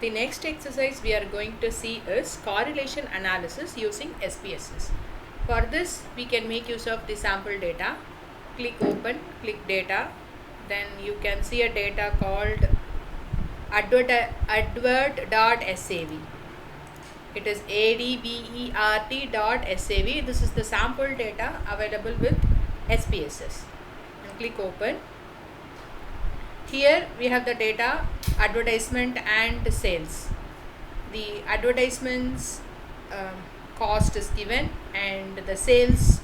The next exercise we are going to see is correlation analysis using SPSS. For this, we can make use of the sample data. Click open, click data. Then you can see a data called advert.sav. It is advert.sav. This is the sample data available with SPSS. And click open. Here we have the data advertisement and sales. The advertisements cost is given, and the sales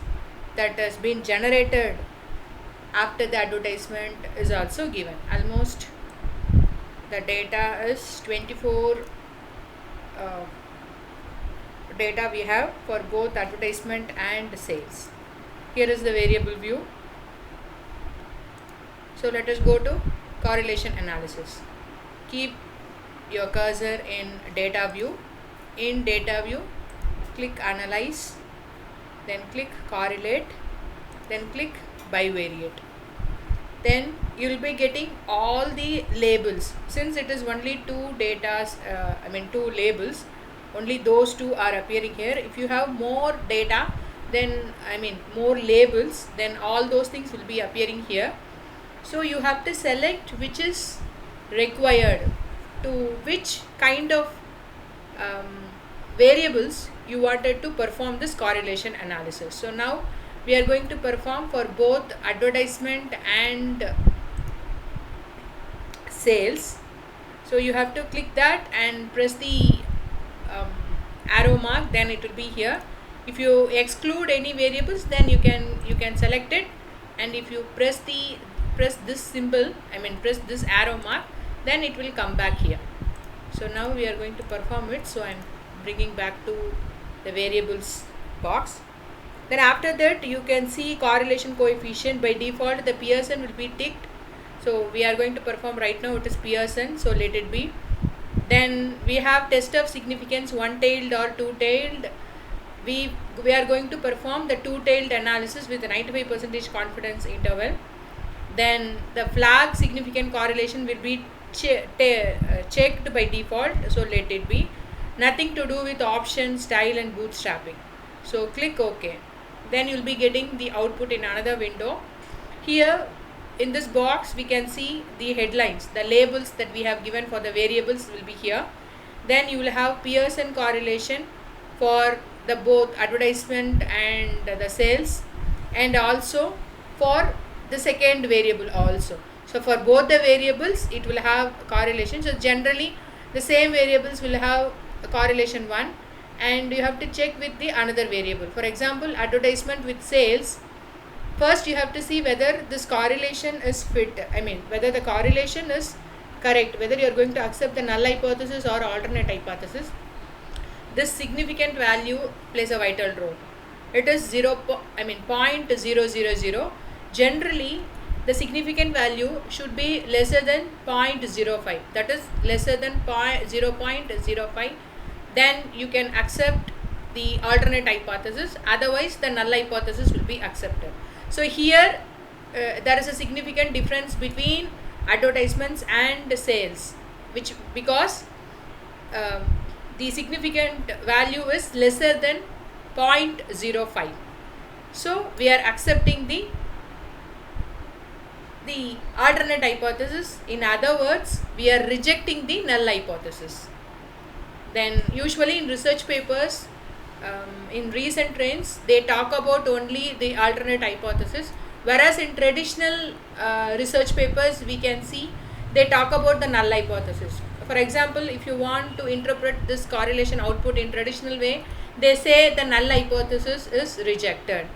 that has been generated after the advertisement is also given. Almost the data is 24 data we have for both advertisement and sales. Here is the variable view. So let us go to correlation analysis. Keep your cursor in data view. In data view, click analyze, then click correlate, then click bivariate. Then you will be getting all the labels. Since it is only two labels, only those two are appearing here. If you have more data, then more labels, then all those things will be appearing here. So you have to select which is required, to which kind of variables you wanted to perform this correlation analysis. So now we are going to perform for both advertisement and sales. So you have to click that and press the arrow mark, then it will be here. If you exclude any variables, then you can select it, and if you press this symbol, press this arrow mark, then it will come back here. So now we are going to perform it. So I am bringing back to the variables box. Then after that, you can see correlation coefficient. By default, the Pearson will be ticked. So we are going to perform right now. It is Pearson, so let it be. Then we have test of significance, one-tailed or two-tailed. We are going to perform the two-tailed analysis with a 95% confidence interval. Then the flag significant correlation will be checked by default, so let it be. Nothing to do with option, style and bootstrapping. So click OK. Then you will be getting the output in another window. Here in this box we can see the headlines, the labels that we have given for the variables will be here. Then you will have Pearson correlation for the both advertisement and the sales, and also for the second variable also. So for both the variables it will have correlation. So generally the same variables will have a correlation 1, and you have to check with the another variable. For example, advertisement with sales, first you have to see whether this correlation is fit, whether the correlation is correct, whether you are going to accept the null hypothesis or alternate hypothesis. This significant value plays a vital role. It is 0.000. Generally the significant value should be lesser than 0.05, that is lesser than 0.05. Then you can accept the alternate hypothesis, otherwise the null hypothesis will be accepted. So here there is a significant difference between advertisements and sales, which because the significant value is lesser than 0.05. So we are accepting the alternate hypothesis. In other words, we are rejecting the null hypothesis. Then usually in research papers, in recent trends, they talk about only the alternate hypothesis, whereas in traditional research papers we can see they talk about the null hypothesis. For example, if you want to interpret this correlation output in traditional way, they say the null hypothesis is rejected.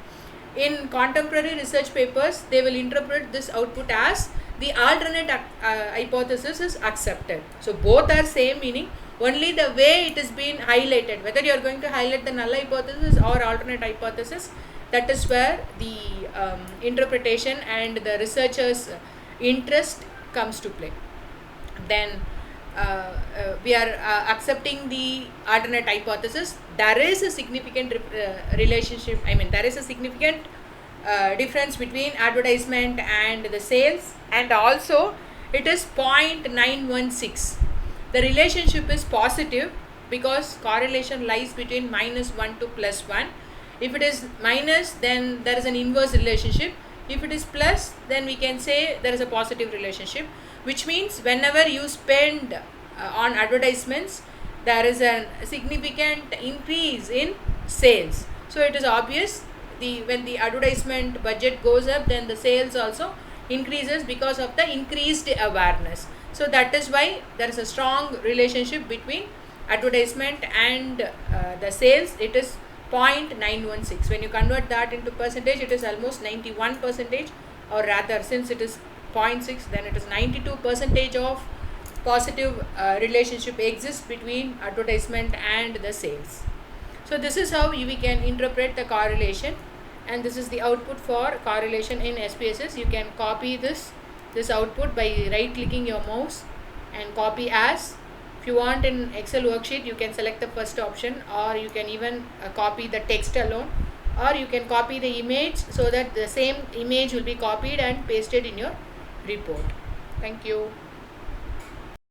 In contemporary research papers, they will interpret this output as the alternate hypothesis is accepted. So both are same meaning, only the way it is being highlighted, whether you are going to highlight the null hypothesis or alternate hypothesis, that is where the interpretation and the researchers' interest comes to play. Then we are accepting the alternate hypothesis. There is a significant relationship, there is a significant difference between advertisement and the sales, and also it is 0.916. the relationship is positive because correlation lies between -1 to +1. If it is minus, then there is an inverse relationship. If it is plus, then we can say there is a positive relationship, which means whenever you spend on advertisements, there is a significant increase in sales. So it is obvious, when the advertisement budget goes up, then the sales also increases because of the increased awareness. So that is why there is a strong relationship between advertisement and the sales. It is 0.916. When you convert that into percentage, it is almost 91%, or rather, since it is 0.6, then it is 92% of positive relationship exists between advertisement and the sales. So this is how we can interpret the correlation, and this is the output for correlation in SPSS. You can copy this output by right clicking your mouse and copy as. If you want in Excel worksheet, you can select the first option, or you can even copy the text alone, or you can copy the image so that the same image will be copied and pasted in your report. Thank you.